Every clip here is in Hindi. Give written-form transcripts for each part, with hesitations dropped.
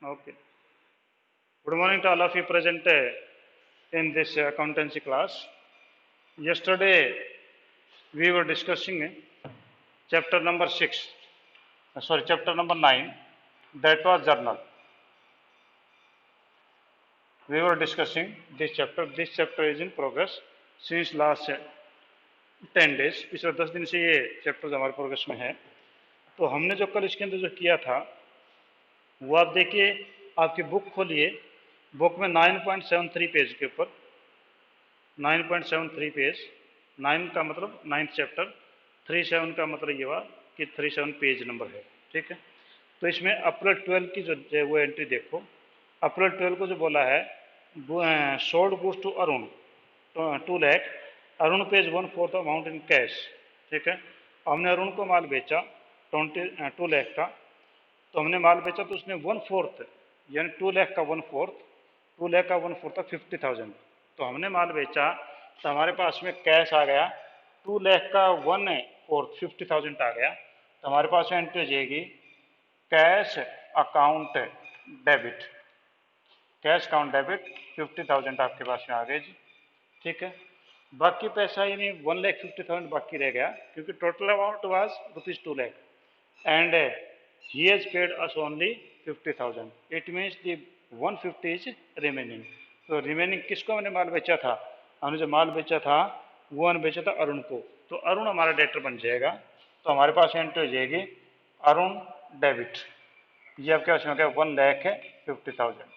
Okay. Good morning to all of you present in this accountancy class. Yesterday we were discussing chapter number 6, chapter number 9, that was journal. We were discussing this chapter. This chapter is in progress since last 10 days. पिछले 10 दिन से ये चैप्टर हमारे प्रोग्रेस में है. तो हमने जो कल इसके अंदर जो किया था वो आप देखिए, आपकी बुक खोलिए, बुक में 9.73 पेज के ऊपर 9.73 पेज, 9 का मतलब 9th चैप्टर, 37 का मतलब ये हुआ कि 37 पेज नंबर है. ठीक है. तो इसमें अप्रैल 12 की जो वो एंट्री देखो. अप्रैल 12 को जो बोला है sold goods to Arun 2 lakh, Arun pays 1/4 amount in cash. ठीक है. हमने अरुण को माल बेचा 2 लाख का, तो हमने माल बेचा तो उसने 1/4 यानी 2 लाख का 1/4, 2 लाख का 1/4 था 50,000. तो हमने माल बेचा तो हमारे पास में कैश आ गया 2 लाख का 1/4 50,000 आ गया. तो हमारे पास में एंट्री हो जाएगी cash account debit. Cash account debit 50,000 आपके पास में आ गए जी. ठीक है. बाकी पैसा यानी 1,50,000 बाकी रह गया, क्योंकि total amount was ₹2 lakh and he has paid us only 50,000. It means the 150 is remaining. तो रिमेनिंग किसको हमने माल बेचा था? हमने जो माल बेचा था वो हमने बेचा था अरुण को. तो अरुण हमारा डेटर बन जाएगा. तो हमारे पास एंट्री हो जाएगी अरुण डेबिट. ये आपके पास में हो गया 1,50,000.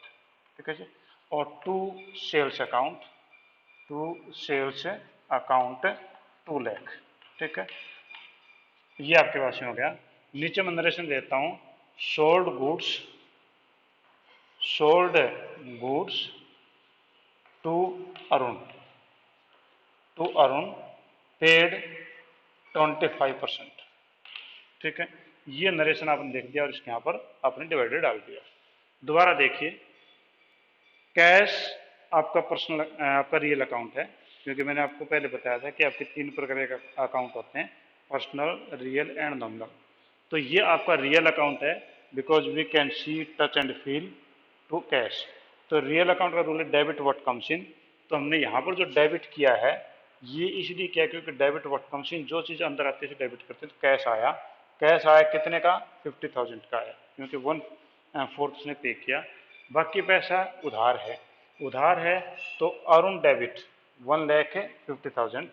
ठीक है जी. और टू सेल्स अकाउंट 2 लाख. ठीक है. ये आपके पास में हो गया. नीचे मैं नरेशन देता हूं. Sold goods to Arun paid 25%. ठीक है. ये नरेशन आपने देख दिया और इसके यहां पर आपने डिवाइडेड डाल दिया. दोबारा देखिए, कैश आपका पर्सनल आपका रियल अकाउंट है, क्योंकि मैंने आपको पहले बताया था कि आपके 3 प्रकार के अकाउंट होते हैं, पर्सनल, रियल एंड नॉमिनल. तो ये आपका रियल अकाउंट है, because we can see, touch and feel to cash. तो रियल अकाउंट का रूल है डेबिट व्हाट कम्स इन. तो हमने यहाँ पर जो डेबिट किया है ये इसलिए किया क्योंकि डेबिट व्हाट कम्स इन, जो चीज़ अंदर आती है डेबिट करते हैं. तो कैश आया कितने का? 50,000 का आया, क्योंकि 1/4 उसने पे किया. बाकी पैसा उधार है. तो अरुण डेबिट 1,50,000,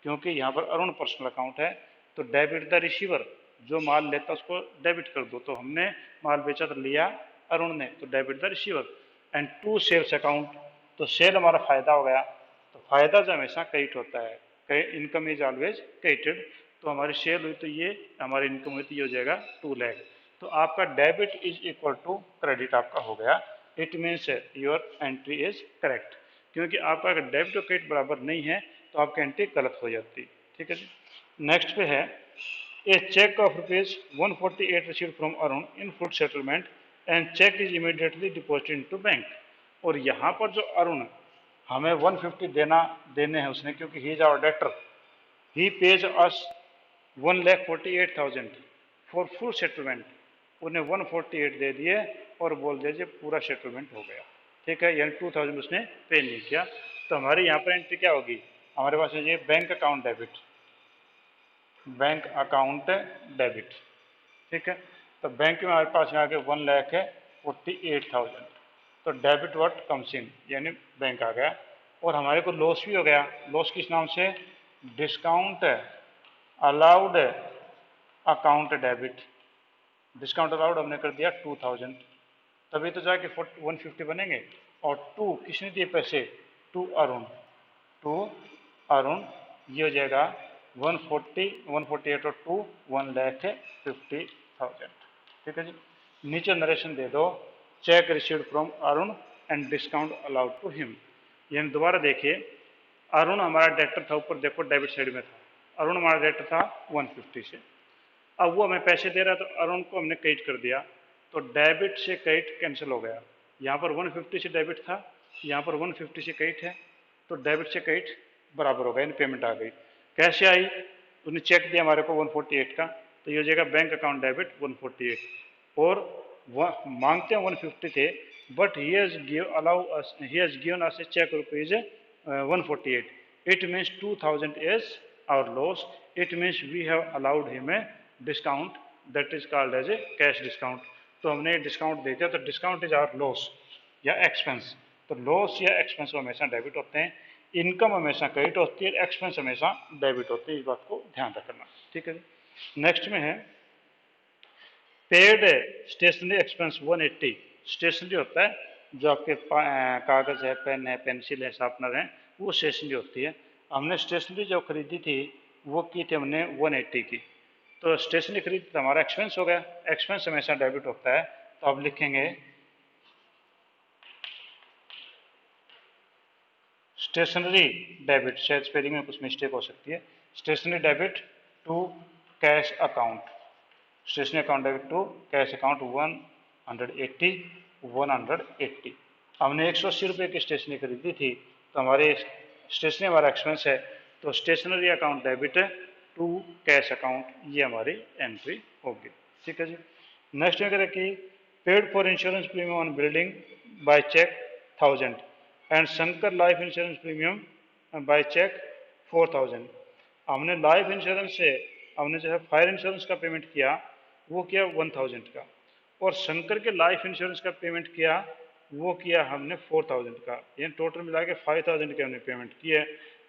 क्योंकि यहाँ पर अरुण पर्सनल अकाउंट है. तो डेबिट द रिसीवर, जो माल लेता उसको डेबिट कर दो. तो हमने माल बेचा तो लिया अरुण ने, तो debit the receiver. And to sales account, तो सेल हमारा फायदा हो गया. तो फायदा जो हमेशा क्रेडिट होता है, इनकम इज ऑलवेज क्रेडिटेड. तो हमारी सेल हुई तो ये हमारी इनकम हुई तो ये हो जाएगा 2 लाख. तो आपका debit is equal to credit आपका हो गया. It means your entry is correct, क्योंकि आपका अगर डेबिट और क्रेडिट बराबर नहीं है तो आपकी एंट्री गलत हो जाती. ठीक है जी. नेक्स्ट पे है a cheque of ₹148 received from Arun in full settlement and cheque is immediately deposited into bank. और यहाँ पर जो अरुण हमें 150 देने हैं उसने, क्योंकि he is our debtor, he pays us 1,48,000 for full settlement. उन्हें 148 दे दिए और बोल दिया पूरा सेटलमेंट हो गया. ठीक है. यानी 2,000 उसने पे नहीं किया. तो हमारी यहाँ पर एंट्री क्या होगी? हमारे पास है ये बैंक अकाउंट डेबिट. ठीक है. तो बैंक में हमारे पास यहाँ के 1,48,000. तो डेबिट व्हाट कम्स इन, यानी बैंक आ गया. और हमारे को लॉस भी हो गया. लॉस किस नाम से? Discount allowed account debit. Discount allowed हमने कर दिया 2,000, तभी तो जाके 150 बनेंगे. और 2 किसने दिए पैसे? टू अरुण. ये हो जाएगा 148 और 2 1,50,000. ठीक है जी. नीचे नरेशन दे दो, cheque received from Arun and discount allowed to him. यानी दोबारा देखिए, अरुण हमारा डेटर था, ऊपर देखो डेबिट साइड में था. अरुण हमारा डेटर था 150 से. अब वो हमें पैसे दे रहा तो अरुण को हमने क्रेडिट कर दिया. तो डेबिट से क्रेडिट कैंसिल हो गया. यहाँ पर 150 से डेबिट था, यहाँ पर 150 से क्रेडिट है. तो डेबिट से क्रेडिट बराबर हो गया, यानी पेमेंट आ गई. कैसे आई? उन्हें चेक दिया हमारे को 148 का, तो ये हो जाएगा बैंक अकाउंट डेबिट 148. और मांगते हैं 150 थे, but he has given us a cheque rupees 148. It means 2000 is our loss. It means we have allowed him a discount, that is called as a cash discount. तो हमने डिस्काउंट दे दिया, तो डिस्काउंट इज आवर लॉस या एक्सपेंस. तो लॉस या एक्सपेंस हमेशा डेबिट होते हैं, इनकम हमेशा क्रेडिट होती है, एक्सपेंस हमेशा डेबिट होती है. इस बात को ध्यान रखना. ठीक है. नेक्स्ट में है पेड स्टेशनरी एक्सपेंस 180. स्टेशनरी होता है जो आपके कागज है, पेन है, पेंसिल है, शार्पनर है, वो स्टेशनरी होती है. हमने स्टेशनरी जो खरीदी थी वो की थी हमने 180 की. तो स्टेशनरी खरीदी तो हमारा एक्सपेंस हो गया. एक्सपेंस हमेशा डेबिट होता है, तो आप लिखेंगे स्टेशनरी डेबिट. शायद स्पेलिंग में कुछ मिस्टेक हो सकती है. Stationery debit to cash account. Stationery account debit to cash account 180. 180 हमने 180 रुपये की स्टेशनरी खरीदी थी, तो हमारे स्टेशनरी हमारा एक्सपेंस है, तो stationery account debit to cash account, ये हमारी एंट्री होगी. ठीक है जी. नेक्स्ट में करें कि paid for insurance premium on building by cheque 1000 and Shankar life insurance premium by cheque 4000. हमने लाइफ इंश्योरेंस से हमने जो है फायर इंश्योरेंस का पेमेंट किया, वो किया 1000 का, और शंकर के लाइफ इंश्योरेंस का पेमेंट किया, वो किया हमने 4000 का. यानी टोटल मिला के 5000 की हमने पेमेंट की है.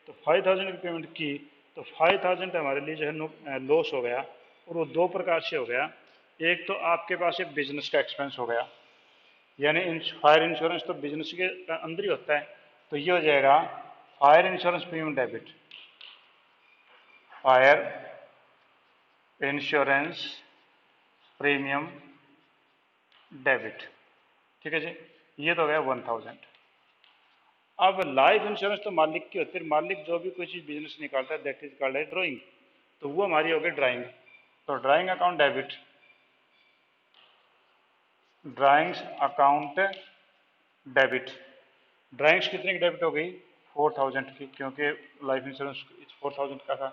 तो 5000 की पेमेंट की, तो 5000 हमारे लिए जो है लॉस हो गया, और वो दो प्रकार से हो गया. एक तो आपके पास एक बिजनेस का एक्सपेंस हो गया, यानी फायर इंश्योरेंस तो बिजनेस के अंदर ही होता है, तो ये हो जाएगा fire insurance premium debit. Fire insurance premium debit. ठीक है जी. ये तो हो गया 1000. अब लाइफ इंश्योरेंस तो मालिक की होती है. मालिक जो भी कोई चीज़ बिजनेस निकालता है, दैट इज कॉल्ड है ड्राइंग. तो वो हमारी हो गई ड्राइंग. तो drawing account debit, drawings account debit. Drawings कितने की डेबिट हो गई? 4000 की, क्योंकि लाइफ इंश्योरेंस 4000 का था.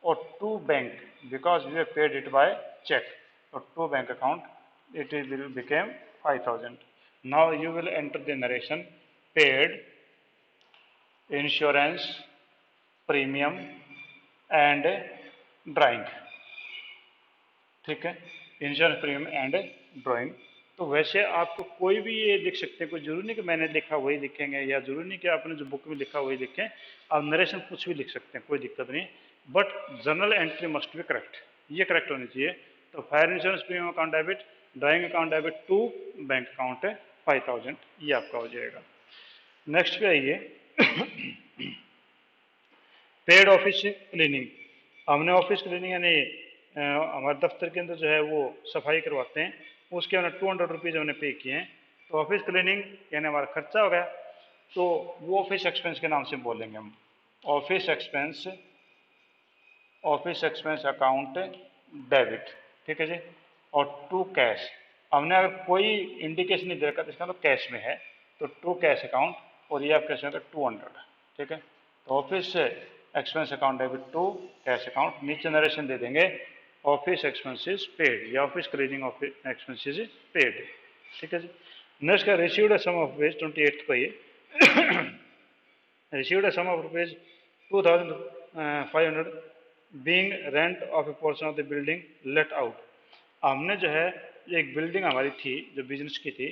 और to bank, because we have paid it by cheque, तो to bank account it will became 5000. Now you will enter the narration paid insurance premium and drawing. ठीक है. Insurance premium and drawing. तो वैसे आपको कोई भी ये लिख सकते हैं, कोई जरूरी नहीं कि मैंने लिखा वही लिखेंगे, या जरूरी नहीं कि आपने जो बुक में लिखा वही लिखें. आप नरेशन कुछ भी लिख सकते हैं, कोई दिक्कत नहीं, but general entry must be correct. ये करेक्ट होनी चाहिए. तो fire insurance premium account debit, drawing account debit to bank account है 5000, ये आपका हो जाएगा. नेक्स्ट पे आइए पेड ऑफिस क्लीनिंग. हमने ऑफिस क्लीनिंग यानी हमारे दफ्तर के अंदर जो है वो सफाई करवाते हैं, उसके हमने 200 रुपीज़ हमने पे किए हैं. तो ऑफिस क्लीनिंग यानी हमारा खर्चा हो गया, तो वो ऑफिस एक्सपेंस के नाम से बोलेंगे हम. Office expense, office expense account debit. ठीक है जी. और टू कैश, हमने अगर कोई इंडिकेशन नहीं दे रखा तो इसका तो कैश में है, तो टू कैश अकाउंट, और ये आपके कैश 200. ठीक है. तो office expense account debit to cash account. नीचे नरेशन दे देंगे ऑफिस एक्सपेंसेस पेड या office cleaning office expenses paid. ठीक है जी. नेक्स्ट का रिसीव्ड सम ऑफ रुपीज 28 को, ये received sum of rupees 2500 being rent of a portion of the building let out. हमने जो है एक बिल्डिंग हमारी थी जो बिजनेस की थी,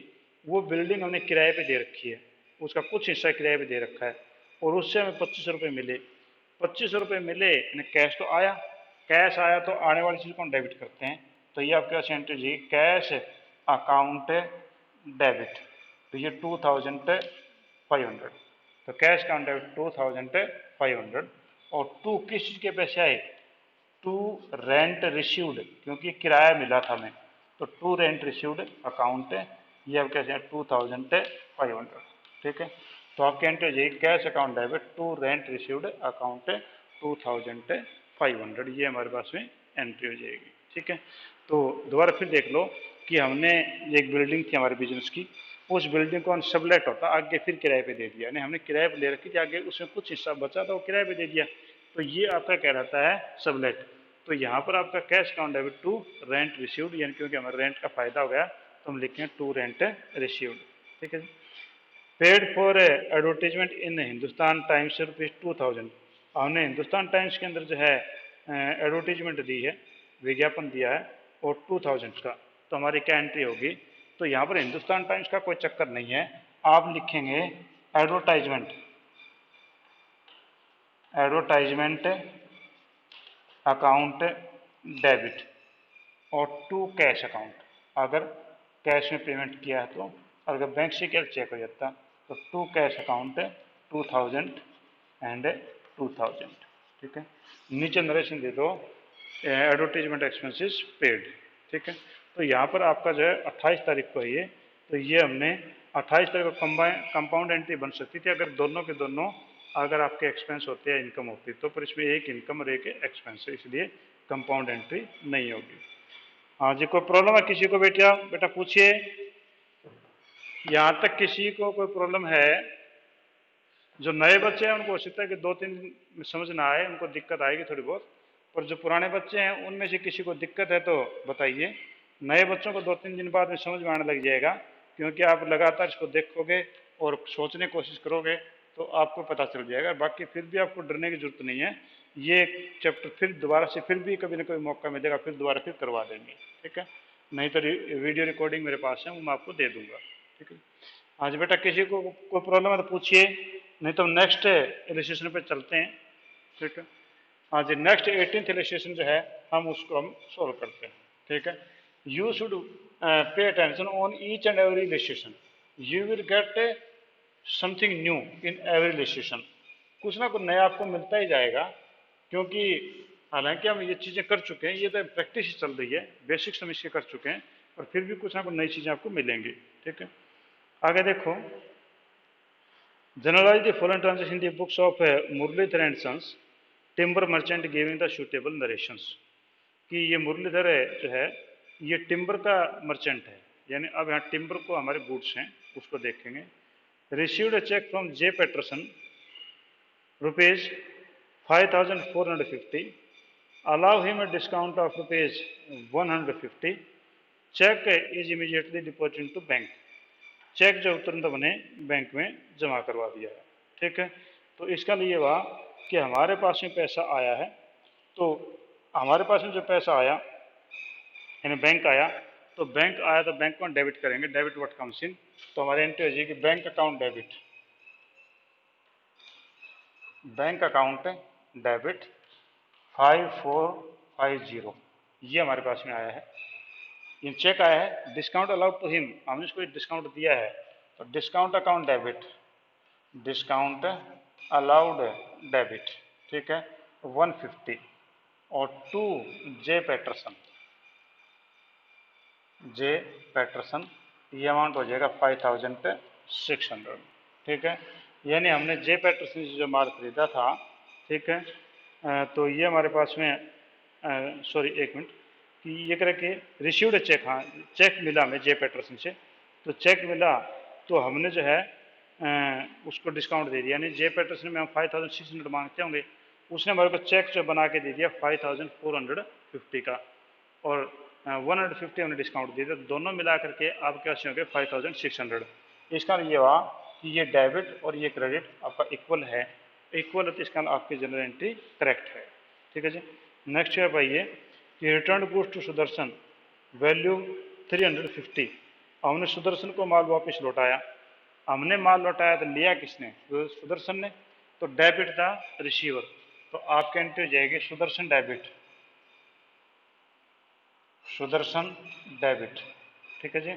वो बिल्डिंग हमने किराए पे दे रखी है, उसका कुछ हिस्सा किराए पे दे रखा है, और उससे हमें 2500 रुपये मिले. 2500 रुपये मिले, कैश तो आया. कैश आया तो आने वाली चीज़ को हम डेबिट करते हैं. तो ये आपके पास एंट्री जी कैश अकाउंट डेबिट. तो ये 2500. तो कैश अकाउंट डेबिट 2500. और टू किस चीज़ के पैसे आए? टू रेंट रिसीव्ड, क्योंकि किराया मिला था हमें, तो टू रेंट रिसीव्ड अकाउंट, ये आप कैसे 2500. ठीक है. तो आपके एंट्री जाइए cash account debit to rent received account 2500, ये हमारे पास में एंट्री हो जाएगी. ठीक है. तो दोबारा फिर देख लो कि हमने एक बिल्डिंग थी हमारे बिजनेस की, उस बिल्डिंग को हम सबलेट होता आगे फिर किराए पे दे दिया, यानी हमने किराए पे ले रखी थी, आगे उसमें कुछ हिस्सा बचा था वो किराए पे दे दिया, तो ये आपका कहलाता है सबलेट. तो यहाँ पर आपका cash account debit to rent received, यानी क्योंकि हमें रेंट का फायदा हो गया तो हम लिखेंगे टू रेंट रिसीव्ड। ठीक है जी। Paid for advertisement in Hindustan Times ₹2000। हमने हिंदुस्तान टाइम्स के अंदर जो है एडवर्टीजमेंट दी है, विज्ञापन दिया है, और 2000 का, तो हमारी क्या एंट्री होगी? तो यहाँ पर हिंदुस्तान टाइम्स का कोई चक्कर नहीं है, आप लिखेंगे एडवर्टाइजमेंट, एडवर्टाइजमेंट अकाउंट डेबिट और टू कैश अकाउंट। अगर कैश में पेमेंट किया है तो, अगर बैंक से क्या चेक हो जाता, तो टू कैश अकाउंट 2000 एंड 2000। ठीक है। नीचे नरेशन दे दो एडवर्टीजमेंट एक्सपेंसेस पेड। ठीक है। तो यहाँ पर आपका जो है 28 तारीख को है ये, तो ये हमने 28 तारीख को कंपाउंड एंट्री बन सकती थी अगर दोनों के दोनों अगर आपके एक्सपेंस होते हैं इनकम होती तो, पर इसमें एक इनकम और एक एक्सपेंस है, इसलिए कंपाउंड एंट्री नहीं होगी। हाँ जी, कोई प्रॉब्लम है किसी को? बेटा बेटा पूछिए, यहाँ तक किसी को कोई प्रॉब्लम है? जो नए बच्चे हैं उनको हो सकता है कि 2-3 दिन समझ ना आए, उनको दिक्कत आएगी थोड़ी बहुत, पर जो पुराने बच्चे हैं उनमें से किसी को दिक्कत है तो बताइए। नए बच्चों को 2-3 दिन बाद में समझ में आने लग जाएगा, क्योंकि आप लगातार इसको देखोगे और सोचने की कोशिश करोगे तो आपको पता चल जाएगा। बाकी फिर भी आपको डरने की जरूरत नहीं है, ये चैप्टर फिर दोबारा से फिर भी कभी ना कभी मौका मिलेगा, फिर दोबारा फिर करवा देंगे। ठीक है। नहीं तो वीडियो रिकॉर्डिंग मेरे पास है, वो मैं आपको दे दूंगा। ठीक है। आज बेटा किसी को कोई प्रॉब्लम है तो पूछिए, नहीं तो नेक्स्ट इलस्ट्रेशन पे चलते हैं। ठीक है। हाँ जी, नेक्स्ट 18th इलस्ट्रेशन जो है हम उसको हम सोल्व करते हैं। ठीक है। You should pay attention on each and every illustration, you will get something new in every illustration. कुछ ना कुछ नया आपको मिलता ही जाएगा, क्योंकि हालांकि हम ये चीज़ें कर चुके हैं, ये तो प्रैक्टिस चल रही है, बेसिक्स हम इसके कर चुके हैं, पर फिर भी कुछ ना कुछ नई चीज़ें आपको मिलेंगी। ठीक है। आगे देखो, journalise the following transaction in the books of Muralidhar and sons, timber merchant giving the suitable narrations. कि ये मुरलीधर है जो है ये टिम्बर का मर्चेंट है, यानी अब यहाँ टिम्बर को हमारे गुड्स हैं उसको देखेंगे। Received a cheque from J Patterson rupees 5450, allow him a discount of rupees 150, check is immediately deposited into bank। Cheque जो तुरंत बने बैंक में जमा करवा दिया है। ठीक है। तो इसका लिए हुआ कि हमारे पास में पैसा आया है, तो हमारे पास में जो पैसा आया यानी बैंक आया, तो बैंक आया तो बैंक में डेबिट करेंगे, डेबिट व्हाट कम्स इन, तो हमारे एंट्री हो जाएगी bank account debit, bank account debit 5450, ये हमारे पास में आया है। ये चेक आया है, डिस्काउंट अलाउड टू हिम, हमने इसको डिस्काउंट दिया है, तो discount account debit, discount allowed debit. ठीक है। 150 और to J Patterson, J Patterson, ये अमाउंट हो जाएगा 5600। ठीक है। यानी हमने जे पैटरसन से जो माल खरीदा था, ठीक है, तो ये हमारे पास में सॉरी एक मिनट, कि ये कह के रिसीव्ड चेक, हाँ चेक मिला हमें जे पैटरसन से, तो चेक मिला तो हमने जो है उसको डिस्काउंट दे दिया, यानी जे पैटरसन में हम 5600 मांगते होंगे, उसने हमारे को चेक जो बना के दे दिया 5450 का, और 150 हमने डिस्काउंट दे दिया, दोनों मिला करके आप क्या हो गए 5600। इसका ये हुआ कि ये डेबिट और ये क्रेडिट आपका इक्वल है, इक्वल है तो इसका आपकी जनरल एंट्री करेक्ट है। ठीक है जी। नेक्स्ट है भाई ये कि return goods to Sudarshan value 350, हमने सुदर्शन को माल वापस लौटाया, हमने माल लौटाया तो लिया किसने? सुदर्शन ने, तो डेबिट था रिसीवर, तो आपकी एंट्री हो जाएगी सुदर्शन डेबिट, सुदर्शन डेबिट। ठीक है जी।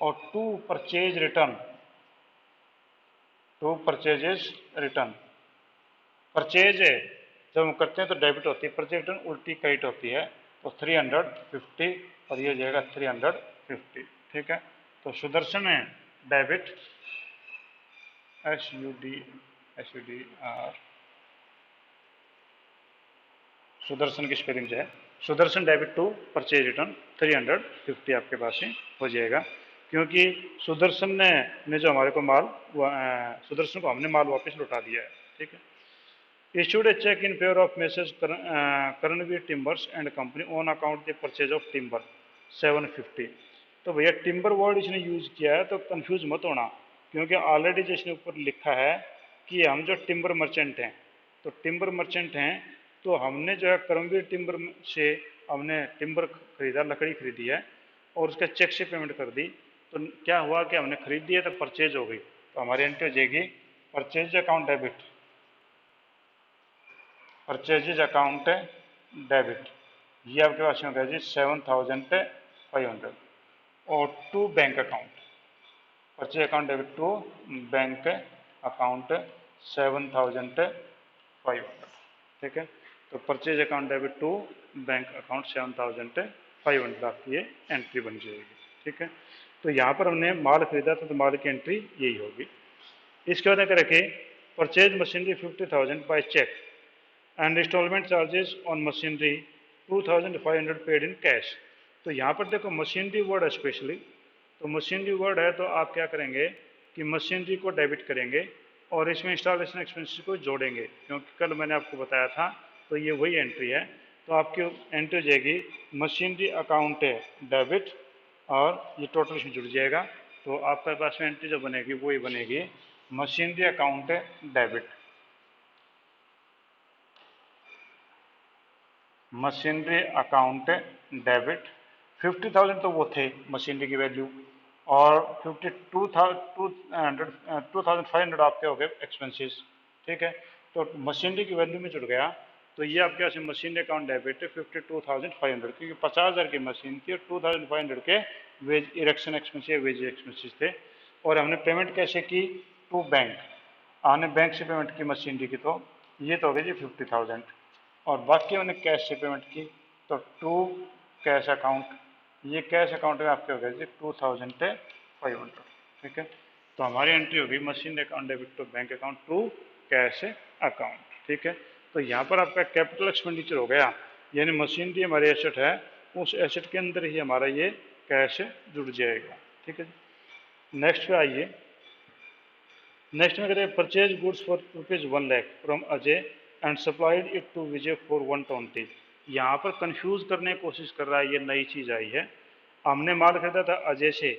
और to purchase return, to purchases return, purchase है जब हम करते हैं तो डेबिट होती है, परचेज रिटर्न उल्टी क्रेडिट होती है, तो 350 और ये हो जाएगा 350। ठीक है। तो सुदर्शन है डेबिट, SUDR, सुदर्शन की स्पेलिंग जो है Sudarshan debit to purchase return 350 आपके पास ही हो जाएगा, क्योंकि सुदर्शन ने जो हमारे को माल, सुदर्शन को हमने माल वापस लौटा दिया है। ठीक है। issued a check in favor of Messrs. Karanveer Timbers and Company on account the purchase of timber 750, तो भैया टिम्बर वर्ड इसने यूज़ किया है तो कंफ्यूज मत होना, क्योंकि ऑलरेडी जो इसने ऊपर लिखा है कि हम जो टिम्बर मर्चेंट हैं, तो टिम्बर मर्चेंट हैं तो हमने जो है करमवीर टिम्बर से हमने टिम्बर खरीदा, लकड़ी खरीदी है और उसका चेक से पेमेंट कर दी। तो क्या हुआ कि हमने खरीद दिया तो परचेज हो गई, तो हमारी एंट्री हो जाएगी purchase account debit, purchases account debit. ये आपके पास में होगा जी 7,500 और to bank account, purchase account debit to bank account 7,500। ठीक है, तो purchase account debit to bank account 7,500 आपकी ये एंट्री बन जाएगी। ठीक है, तो यहाँ पर हमने माल खरीदा था तो माल की एंट्री यही होगी। इसके बाद अगर रखें purchase machinery 50,000 by cheque and instalment charges on machinery 2,500 paid in cash. तो यहाँ पर देखो मशीनरी वर्ड है स्पेशली, तो मशीनरी वर्ड है तो आप क्या करेंगे कि मशीनरी को डेबिट करेंगे और इसमें इंस्टॉलेशन एक्सपेंसेस को जोड़ेंगे, क्योंकि कल मैंने आपको बताया था, तो ये वही एंट्री है। तो आपकी एंट्री हो जाएगी मशीनरी अकाउंट डेबिट और ये टोटल इसमें जुड़ जाएगा। तो आपके पास में एंट्री जो बनेगी वही बनेगी machinery account debit, machinery account debit. 50,000 तो वो थे मशीनरी की वैल्यू और 2,500 आपके हो गए एक्सपेंसेस। ठीक है, तो मशीनरी की वैल्यू में जुड़ गया, तो ये आपके पास मशीनरी अकाउंट डेबिट 52,500, क्योंकि 50,000 की मशीन थी और 2,500 के wages erection expenses wages expenses थे। और हमने पेमेंट कैसे की, टू बैंक, हमने बैंक से पेमेंट की मशीनरी की, तो ये तो हो गई जी 50,000 और बाकी हमने कैश से पेमेंट की, तो टू कैश अकाउंट, ये कैश अकाउंट में आपके हो गए जी 2,500। ठीक है, तो हमारी एंट्री होगी machine account debit to bank account to cash account. ठीक है, तो यहाँ पर आपका कैपिटल एक्सपेंडिचर हो गया, यानी मशीनरी हमारी एसेट है, उस एसेट के अंदर ही हमारा ये कैश जुड़ जाएगा। ठीक है, नेक्स्ट पे आइए। नेक्स्ट में करें purchase goods for ₹1 lakh from Ajay and supplied it to Vijay for 120। यहाँ पर कंफ्यूज करने की कोशिश कर रहा है, ये नई चीज़ आई है। हमने माल खरीदा था अजय से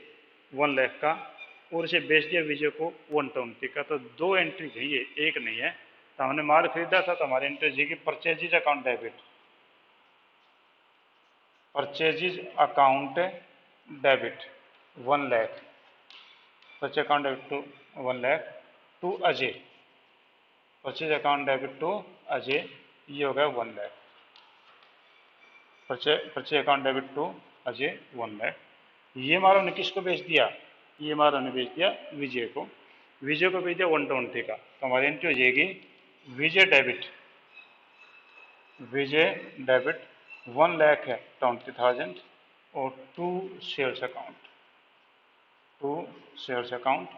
1 लाख का और इसे बेच दिया विजय को 120 का, तो दो एंट्री चाहिए, एक नहीं है। तो हमने माल खरीदा था तो हमारी एंट्री चाहिए purchases account debit, purchases account debit 1 lakh, purchase account debit to 1 lakh to Ajay, purchase account debit to Ajay, ये हो गया 1 lakh, purchase account debit to Ajay 1 lakh. ये माल हमने किसको बेच दिया, ये माल हमने बेच दिया विजय को, विजय को बेच दिया 120 का, तो हमारी एंट्री हो जाएगी विजय डेबिट, विजय डेबिट 1,20,000 और to sales account, to sales account,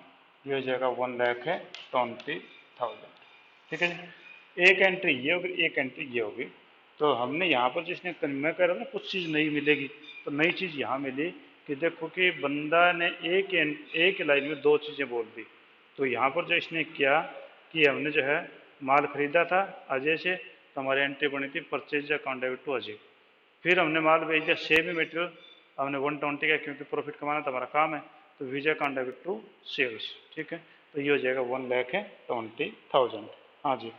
ये हो जाएगा 1,20,000। ठीक है जी, एक एंट्री ये होगी, एक एंट्री ये होगी। तो हमने यहाँ पर जिसने मैं कह रहा हूँ ना कुछ चीज़ नहीं मिलेगी, तो नई चीज़ यहाँ मिली कि देखो कि बंदा ने एक लाइन में दो चीज़ें बोल दी। तो यहाँ पर जो इसने किया कि हमने जो है माल खरीदा था अजय से, तो हमारी एंट्री बनी थी purchase account debit to Ajay. फिर हमने माल बेच दिया सेम ही मटेरियल, हमने 120 का, क्योंकि प्रॉफिट कमाना तो हमारा काम है, तो विजय अकाउंट डेबिट टू सेल्स। ठीक है, तो ये हो जाएगा 1,20,000। हाँ जी,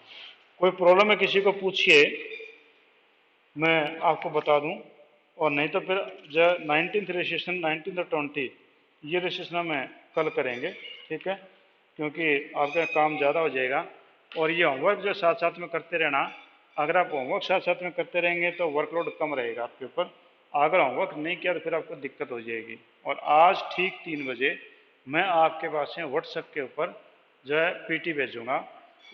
कोई प्रॉब्लम है किसी को पूछिए, मैं आपको बता दूं, और नहीं तो फिर जो 19th रजिस्ट्रेशन 19 और 20 ये रजिस्ट्रेशन हमें कल करेंगे। ठीक है, क्योंकि आपका काम ज़्यादा हो जाएगा और ये होमवर्क जो साथ साथ में करते रहना। अगर आप होमवर्क साथ साथ में करते रहेंगे तो वर्कलोड कम रहेगा आपके ऊपर, अगर होमवर्क नहीं किया तो फिर आपको दिक्कत हो जाएगी। और आज ठीक 3 बजे मैं आपके पास में व्हाट्सएप के ऊपर जो है पीटी भेजूँगा,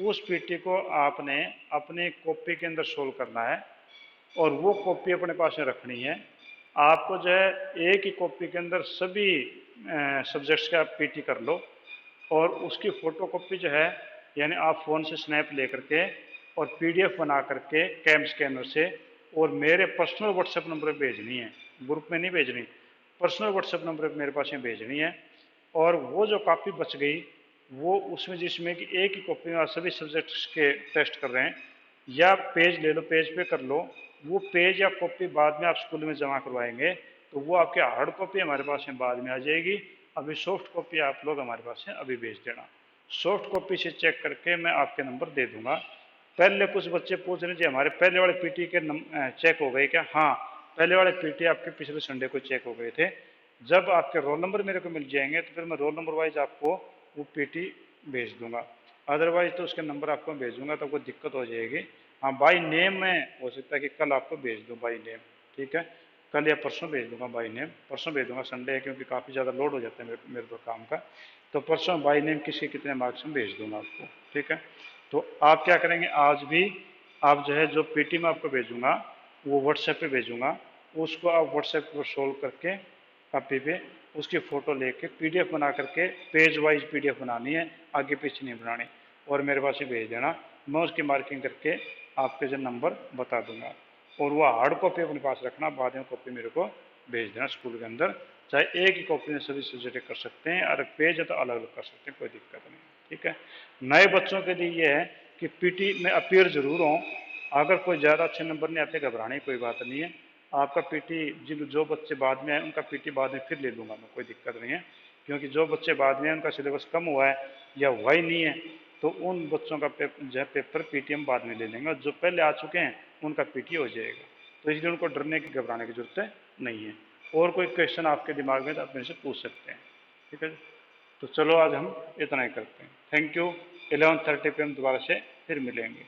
उस पीटी को आपने अपने कॉपी के अंदर सोल्व करना है और वो कॉपी अपने पास में रखनी है। आपको जो है एक ही कॉपी के अंदर सभी सब्जेक्ट्स का पीटी कर लो और उसकी फ़ोटो कॉपी जो है, यानी आप फ़ोन से स्नैप ले करके और पीडीएफ बना करके कैम स्कैनर से और मेरे पर्सनल व्हाट्सएप नंबर पर भेजनी है, ग्रुप में नहीं भेजनी, पर्सनल व्हाट्सएप नंबर पर मेरे पास में भेजनी है। और वो जो कॉपी बच गई वो उसमें जिसमें कि एक ही कॉपी में आप सभी सब्जेक्ट्स के टेस्ट कर रहे हैं, या पेज ले लो, पेज पे कर लो, वो पेज या कॉपी बाद में आप स्कूल में जमा करवाएंगे, तो वो आपकी हार्ड कॉपी हमारे पास में बाद में आ जाएगी। अभी सॉफ्ट कॉपी आप लोग हमारे पास है अभी भेज देना। सॉफ्ट कॉपी से चेक करके मैं आपके नंबर दे दूंगा। पहले कुछ बच्चे पूछ रहे थे हमारे पहले वाले पीटी के चेक हो गए क्या? हाँ, पहले वाले पीटी आपके पिछले संडे को चेक हो गए थे। जब आपके रोल नंबर मेरे को मिल जाएंगे तो फिर मैं रोल नंबर वाइज आपको वो पीटी भेज दूंगा। अदरवाइज तो उसके नंबर आपको भेजूंगा तो कोई दिक्कत हो जाएगी। हाँ, बाई नेम में हो सकता है कि कल आपको भेज दूँ बाई नेम, ठीक है, कल या परसों भेज दूंगा बाई नेम। परसों भेज दूंगा, संडे है क्योंकि काफ़ी ज़्यादा लोड हो जाता है मेरे को काम का। तो परसों बाई नेम किसके कितने मार्क्स में भेज दूंगा आपको, ठीक है। तो आप क्या करेंगे, आज भी आप जो है जो पीटी में आपको भेजूंगा वो व्हाट्सएप पे भेजूंगा, उसको आप व्हाट्सएप पर सोल्व करके कॉपी पे उसकी फ़ोटो लेके पीडीएफ बना करके पेज वाइज पीडीएफ बनानी है, आगे पीछे नहीं बनानी, और मेरे पास ही भेज देना। मैं उसकी मार्किंग करके आपके जो नंबर बता दूंगा। और वो हार्ड कॉपी अपने पास रखना, बाद में कॉपी मेरे को भेज देना स्कूल के अंदर। चाहे एक ही कॉपी में सभी सब्जेक्ट कर सकते हैं, अगर पेज है तो अलग अलग कर सकते हैं, कोई दिक्कत नहीं, ठीक है। नए बच्चों के लिए ये है कि पीटी में अपीयर जरूर हो। अगर कोई ज़्यादा अच्छे नंबर नहीं आते, घबराने की कोई बात नहीं है। आपका पीटी जिन जो बच्चे बाद में आए उनका पीटी बाद में फिर ले लूँगा मैं, कोई दिक्कत नहीं है। क्योंकि जो बच्चे बाद में आए उनका सिलेबस कम हुआ है या हुआ ही नहीं है, तो उन बच्चों का जो है पेपर पीटीएम बाद में ले लेंगे। जो पहले आ चुके हैं उनका पीटी हो जाएगा। तो इसलिए उनको डरने की घबराने की जरूरत नहीं है। और कोई क्वेश्चन आपके दिमाग में तो आप मेरे से पूछ सकते हैं, ठीक है। तो चलो आज हम इतना ही करते हैं। Thank you. 11:30 PM दोबारा से फिर मिलेंगे।